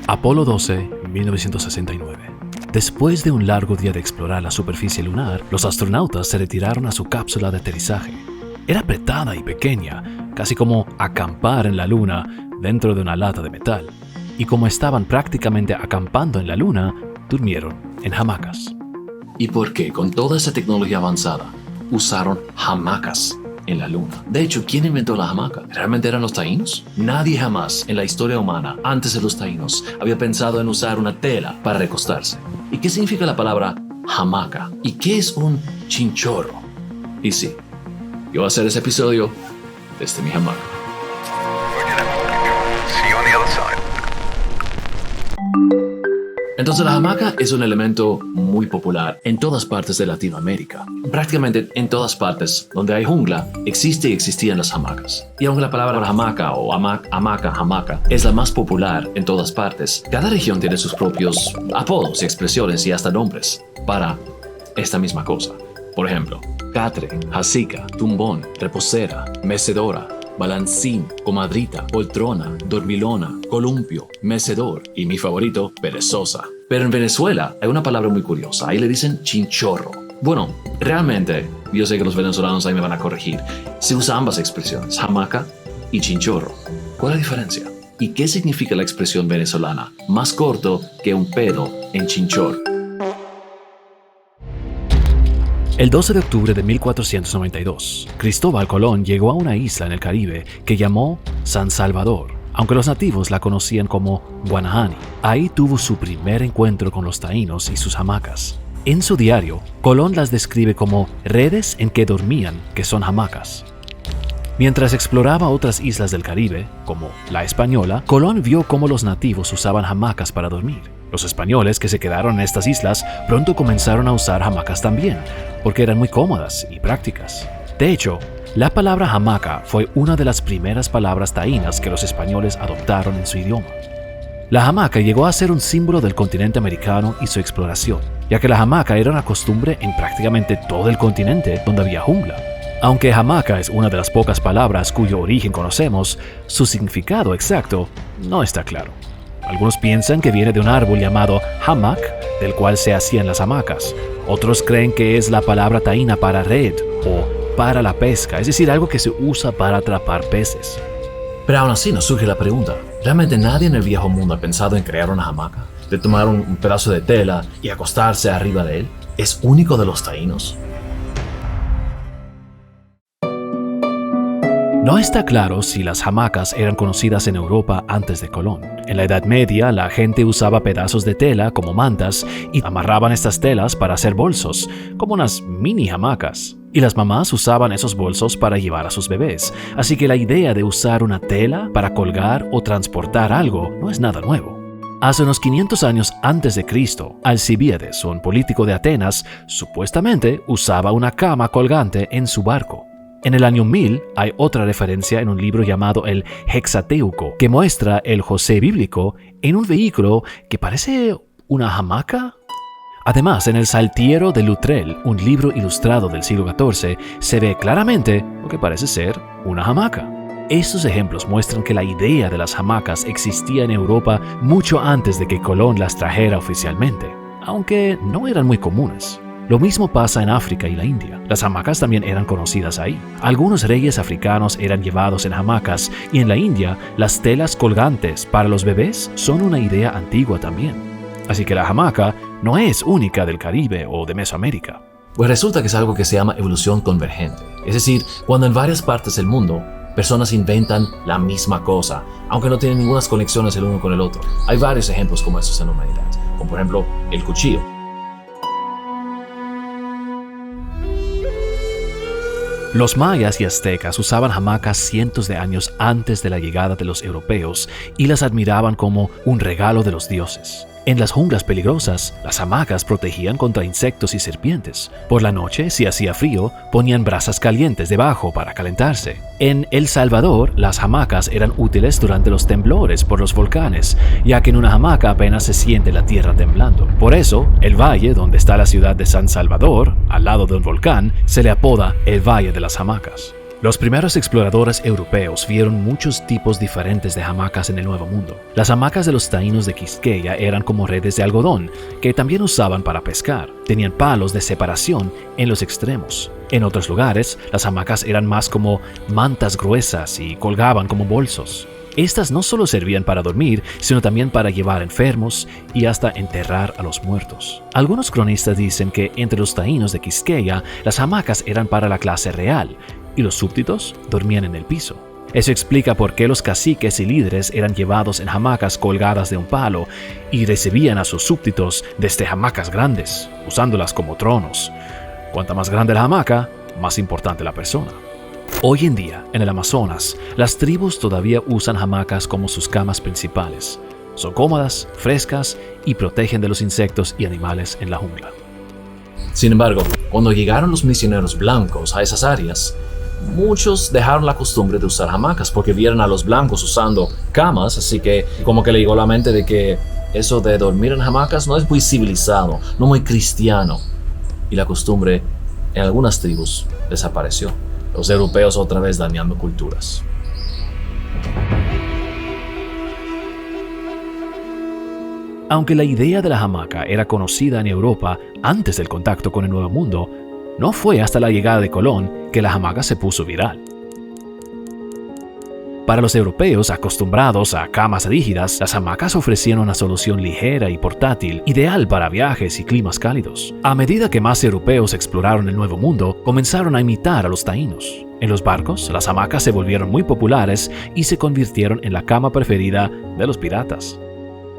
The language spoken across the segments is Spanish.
Apolo 12, 1969. Después de un largo día de explorar la superficie lunar, los astronautas se retiraron a su cápsula de aterrizaje. Era apretada y pequeña, casi como acampar en la luna dentro de una lata de metal. Y como estaban prácticamente acampando en la luna, durmieron en hamacas. ¿Y por qué, con toda esa tecnología avanzada, usaron hamacas en la luna? De hecho, ¿quién inventó la hamaca? ¿Realmente eran los taínos? Nadie jamás en la historia humana, antes de los taínos, había pensado en usar una tela para recostarse. ¿Y qué significa la palabra hamaca? ¿Y qué es un chinchorro? Y sí, yo voy a hacer ese episodio desde mi hamaca. Entonces la hamaca es un elemento muy popular en todas partes de Latinoamérica. Prácticamente en todas partes donde hay jungla existe y existían las hamacas. Y aunque la palabra hamaca o hamaca es la más popular en todas partes, cada región tiene sus propios apodos y expresiones y hasta nombres para esta misma cosa. Por ejemplo, catre, jacica, tumbón, reposera, mecedora, balancín, comadrita, poltrona, dormilona, columpio, mecedor y mi favorito, perezosa. Pero en Venezuela hay una palabra muy curiosa, ahí le dicen chinchorro. Bueno, realmente, yo sé que los venezolanos ahí me van a corregir, se usan ambas expresiones, hamaca y chinchorro. ¿Cuál es la diferencia? ¿Y qué significa la expresión venezolana? Más corto que un pedo en chinchorro. El 12 de octubre de 1492, Cristóbal Colón llegó a una isla en el Caribe que llamó San Salvador, aunque los nativos la conocían como Guanahani. Ahí tuvo su primer encuentro con los taínos y sus hamacas. En su diario, Colón las describe como redes en que dormían, que son hamacas. Mientras exploraba otras islas del Caribe, como la Española, Colón vio cómo los nativos usaban hamacas para dormir. Los españoles que se quedaron en estas islas pronto comenzaron a usar hamacas también, porque eran muy cómodas y prácticas. De hecho, la palabra hamaca fue una de las primeras palabras taínas que los españoles adoptaron en su idioma. La hamaca llegó a ser un símbolo del continente americano y su exploración, ya que la hamaca era una costumbre en prácticamente todo el continente donde había jungla. Aunque hamaca es una de las pocas palabras cuyo origen conocemos, su significado exacto no está claro. Algunos piensan que viene de un árbol llamado hamac, del cual se hacían las hamacas. Otros creen que es la palabra taína para red o para la pesca, es decir, algo que se usa para atrapar peces. Pero aún así nos surge la pregunta, ¿realmente nadie en el viejo mundo ha pensado en crear una hamaca? De tomar un pedazo de tela y acostarse arriba de él. ¿Es único de los taínos? No está claro si las hamacas eran conocidas en Europa antes de Colón. En la Edad Media, la gente usaba pedazos de tela como mantas y amarraban estas telas para hacer bolsos, como unas mini hamacas. Y las mamás usaban esos bolsos para llevar a sus bebés. Así que la idea de usar una tela para colgar o transportar algo no es nada nuevo. Hace unos 500 años antes de Cristo, Alcibíades, un político de Atenas, supuestamente usaba una cama colgante en su barco. En el año 1000 hay otra referencia en un libro llamado el Hexateuco, que muestra el José bíblico en un vehículo que parece una hamaca. Además, en el Saltiero de Lutrell, un libro ilustrado del siglo XIV, se ve claramente lo que parece ser una hamaca. Estos ejemplos muestran que la idea de las hamacas existía en Europa mucho antes de que Colón las trajera oficialmente, aunque no eran muy comunes. Lo mismo pasa en África y la India. Las hamacas también eran conocidas ahí. Algunos reyes africanos eran llevados en hamacas y en la India las telas colgantes para los bebés son una idea antigua también. Así que la hamaca no es única del Caribe o de Mesoamérica. Pues resulta que es algo que se llama evolución convergente. Es decir, cuando en varias partes del mundo personas inventan la misma cosa, aunque no tienen ninguna conexiones el uno con el otro. Hay varios ejemplos como estos en la humanidad, como por ejemplo el cuchillo. Los mayas y aztecas usaban hamacas cientos de años antes de la llegada de los europeos y las admiraban como un regalo de los dioses. En las junglas peligrosas, las hamacas protegían contra insectos y serpientes. Por la noche, si hacía frío, ponían brasas calientes debajo para calentarse. En El Salvador, las hamacas eran útiles durante los temblores por los volcanes, ya que en una hamaca apenas se siente la tierra temblando. Por eso, el valle donde está la ciudad de San Salvador, al lado de un volcán, se le apoda el Valle de las Hamacas. Los primeros exploradores europeos vieron muchos tipos diferentes de hamacas en el Nuevo Mundo. Las hamacas de los taínos de Quisqueya eran como redes de algodón, que también usaban para pescar. Tenían palos de separación en los extremos. En otros lugares, las hamacas eran más como mantas gruesas y colgaban como bolsos. Estas no solo servían para dormir, sino también para llevar enfermos y hasta enterrar a los muertos. Algunos cronistas dicen que entre los taínos de Quisqueya, las hamacas eran para la clase real y los súbditos dormían en el piso. Eso explica por qué los caciques y líderes eran llevados en hamacas colgadas de un palo y recibían a sus súbditos desde hamacas grandes, usándolas como tronos. Cuanta más grande la hamaca, más importante la persona. Hoy en día, en el Amazonas, las tribus todavía usan hamacas como sus camas principales. Son cómodas, frescas y protegen de los insectos y animales en la jungla. Sin embargo, cuando llegaron los misioneros blancos a esas áreas, muchos dejaron la costumbre de usar hamacas porque vieron a los blancos usando camas, así que como que le llegó a la mente de que eso de dormir en hamacas no es muy civilizado, no muy cristiano. Y la costumbre en algunas tribus desapareció. Los europeos otra vez dañando culturas. Aunque la idea de la hamaca era conocida en Europa antes del contacto con el Nuevo Mundo, no fue hasta la llegada de Colón que la hamaca se puso viral. Para los europeos acostumbrados a camas rígidas, las hamacas ofrecían una solución ligera y portátil, ideal para viajes y climas cálidos. A medida que más europeos exploraron el Nuevo Mundo, comenzaron a imitar a los taínos. En los barcos, las hamacas se volvieron muy populares y se convirtieron en la cama preferida de los piratas.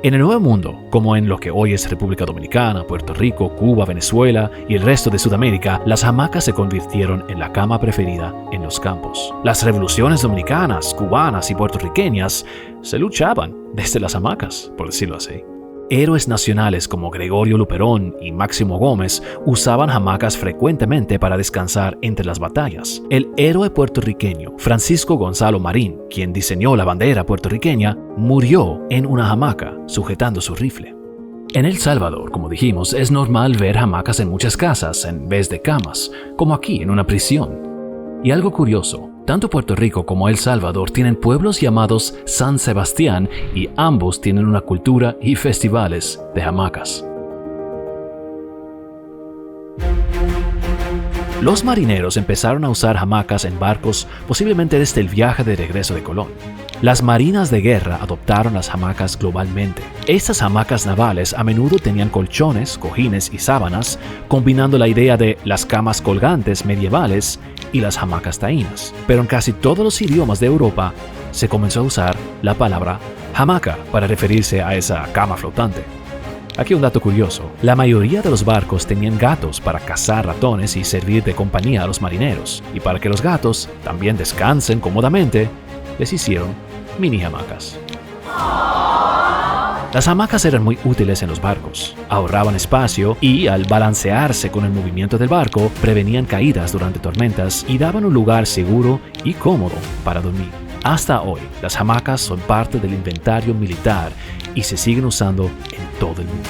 En el Nuevo Mundo, como en lo que hoy es República Dominicana, Puerto Rico, Cuba, Venezuela y el resto de Sudamérica, las hamacas se convirtieron en la cama preferida en los campos. Las revoluciones dominicanas, cubanas y puertorriqueñas se luchaban desde las hamacas, por decirlo así. Héroes nacionales como Gregorio Luperón y Máximo Gómez usaban hamacas frecuentemente para descansar entre las batallas. El héroe puertorriqueño Francisco Gonzalo Marín, quien diseñó la bandera puertorriqueña, murió en una hamaca sujetando su rifle. En El Salvador, como dijimos, es normal ver hamacas en muchas casas en vez de camas, como aquí en una prisión. Y algo curioso, tanto Puerto Rico como El Salvador tienen pueblos llamados San Sebastián y ambos tienen una cultura y festivales de hamacas. Los marineros empezaron a usar hamacas en barcos posiblemente desde el viaje de regreso de Colón. Las marinas de guerra adoptaron las hamacas globalmente. Estas hamacas navales a menudo tenían colchones, cojines y sábanas, combinando la idea de las camas colgantes medievales y las hamacas taínas. Pero en casi todos los idiomas de Europa se comenzó a usar la palabra hamaca para referirse a esa cama flotante. Aquí un dato curioso, la mayoría de los barcos tenían gatos para cazar ratones y servir de compañía a los marineros, y para que los gatos también descansen cómodamente, les hicieron mini hamacas. Las hamacas eran muy útiles en los barcos, ahorraban espacio y al balancearse con el movimiento del barco, prevenían caídas durante tormentas y daban un lugar seguro y cómodo para dormir. Hasta hoy, las hamacas son parte del inventario militar y se siguen usando en todo el mundo.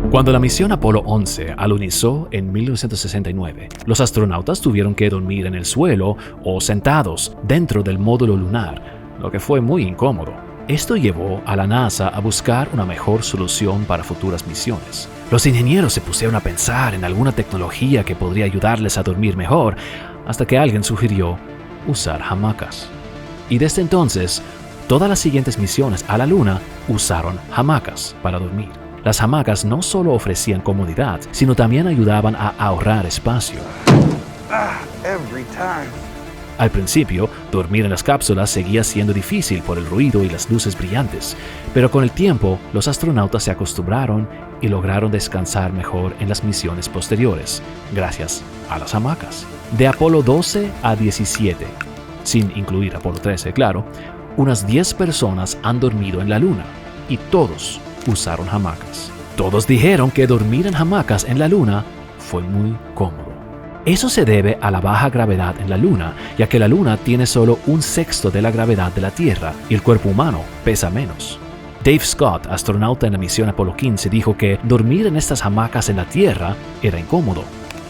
Cuando la misión Apolo 11 alunizó en 1969, los astronautas tuvieron que dormir en el suelo o sentados dentro del módulo lunar, lo que fue muy incómodo. Esto llevó a la NASA a buscar una mejor solución para futuras misiones. Los ingenieros se pusieron a pensar en alguna tecnología que podría ayudarles a dormir mejor, hasta que alguien sugirió usar hamacas. Y desde entonces, todas las siguientes misiones a la Luna usaron hamacas para dormir. Las hamacas no solo ofrecían comodidad, sino también ayudaban a ahorrar espacio. Al principio, dormir en las cápsulas seguía siendo difícil por el ruido y las luces brillantes, pero con el tiempo los astronautas se acostumbraron y lograron descansar mejor en las misiones posteriores, gracias a las hamacas. De Apolo 12 a 17, sin incluir Apolo 13, claro, unas 10 personas han dormido en la Luna y todos usaron hamacas. Todos dijeron que dormir en hamacas en la Luna fue muy cómodo. Eso se debe a la baja gravedad en la Luna, ya que la Luna tiene solo 1/6 de la gravedad de la Tierra y el cuerpo humano pesa menos. Dave Scott, astronauta en la misión Apolo 15, dijo que dormir en estas hamacas en la Tierra era incómodo.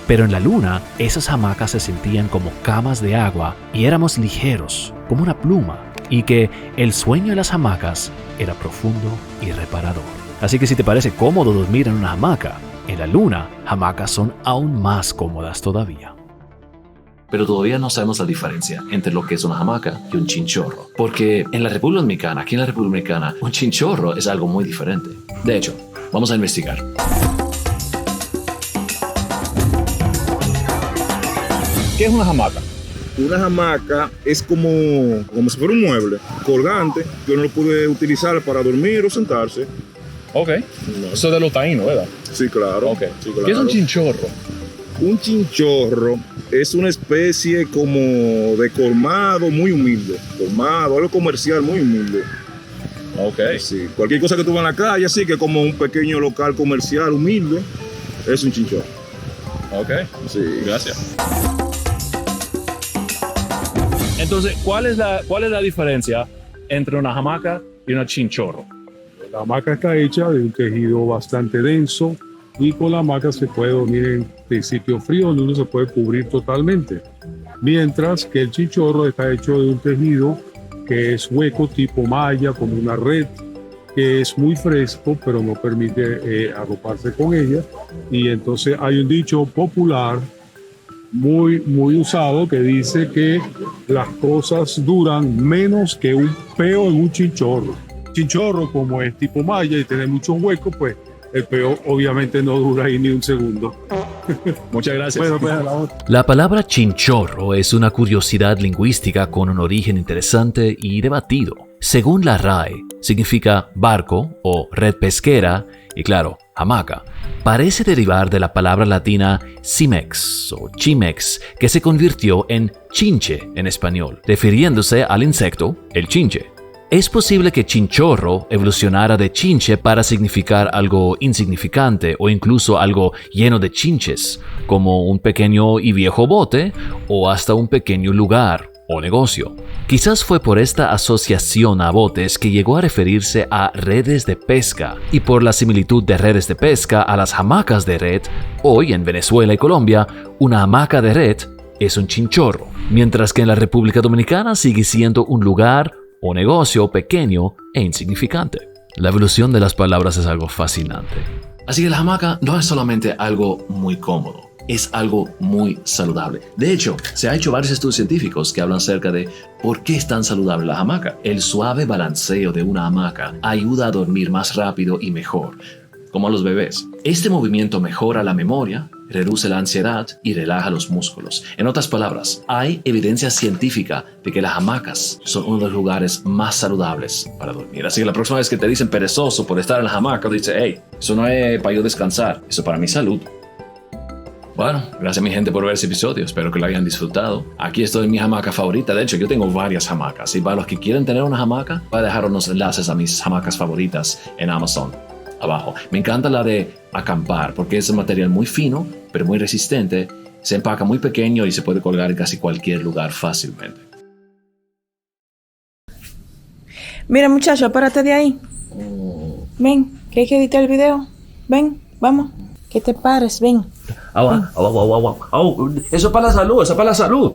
Pero en la luna, esas hamacas se sentían como camas de agua y éramos ligeros, como una pluma, y que el sueño de las hamacas era profundo y reparador. Así que si te parece cómodo dormir en una hamaca, en la luna, hamacas son aún más cómodas todavía. Pero todavía no sabemos la diferencia entre lo que es una hamaca y un chinchorro. Porque en la República Dominicana, aquí en la República Dominicana, un chinchorro es algo muy diferente. De hecho, vamos a investigar. ¿Qué es una hamaca? Una hamaca es como si fuera un mueble colgante que uno lo puede utilizar para dormir o sentarse. Ok. Eso es de los taínos, ¿verdad? Sí, claro. Ok. Sí, claro. ¿Qué es un chinchorro? Un chinchorro es una especie como de colmado muy humilde. Colmado, algo comercial muy humilde. Ok. Sí. Cualquier cosa que tú veas en la calle, así que como un pequeño local comercial humilde, es un chinchorro. Ok. Sí. Gracias. Entonces, ¿cuál es la diferencia entre una hamaca y una chinchorro? La hamaca está hecha de un tejido bastante denso y con la hamaca se puede dormir en sitios fríos donde uno se puede cubrir totalmente. Mientras que el chinchorro está hecho de un tejido que es hueco tipo malla, como una red, que es muy fresco pero no permite arroparse con ella. Y entonces hay un dicho popular muy usado que dice que las cosas duran menos que un peo en un chinchorro. Chinchorro, como es tipo malla y tiene muchos huecos, pues el peo obviamente no dura ahí ni un segundo. Muchas gracias. Bueno, pues, a la otra. La palabra chinchorro es una curiosidad lingüística con un origen interesante y debatido. Según la RAE, significa barco o red pesquera y, claro, hamaca. Parece derivar de la palabra latina cimex o chimex, que se convirtió en chinche en español, refiriéndose al insecto, el chinche. Es posible que chinchorro evolucionara de chinche para significar algo insignificante o incluso algo lleno de chinches, como un pequeño y viejo bote o hasta un pequeño lugar o negocio. Quizás fue por esta asociación a botes que llegó a referirse a redes de pesca, y por la similitud de redes de pesca a las hamacas de red, hoy en Venezuela y Colombia, una hamaca de red es un chinchorro, mientras que en la República Dominicana sigue siendo un lugar o negocio pequeño e insignificante. La evolución de las palabras es algo fascinante. Así que la hamaca no es solamente algo muy cómodo, es algo muy saludable. De hecho, se han hecho varios estudios científicos que hablan acerca de por qué es tan saludable la hamaca. El suave balanceo de una hamaca ayuda a dormir más rápido y mejor, como a los bebés. Este movimiento mejora la memoria, reduce la ansiedad y relaja los músculos. En otras palabras, hay evidencia científica de que las hamacas son uno de los lugares más saludables para dormir. Así que la próxima vez que te dicen perezoso por estar en la hamaca, dice, hey, eso no es para yo descansar, eso es para mi salud. Bueno, gracias mi gente por ver ese episodio, espero que lo hayan disfrutado. Aquí estoy en mi hamaca favorita, de hecho yo tengo varias hamacas y para los que quieren tener una hamaca, voy a dejar unos enlaces a mis hamacas favoritas en Amazon abajo. Me encanta la de acampar porque es un material muy fino pero muy resistente, se empaca muy pequeño y se puede colgar en casi cualquier lugar fácilmente. Mira muchacho, párate de ahí. Ven, que hay que editar el video. Ven, vamos. Que te pares, ven. Eso es para la salud, eso es para la salud.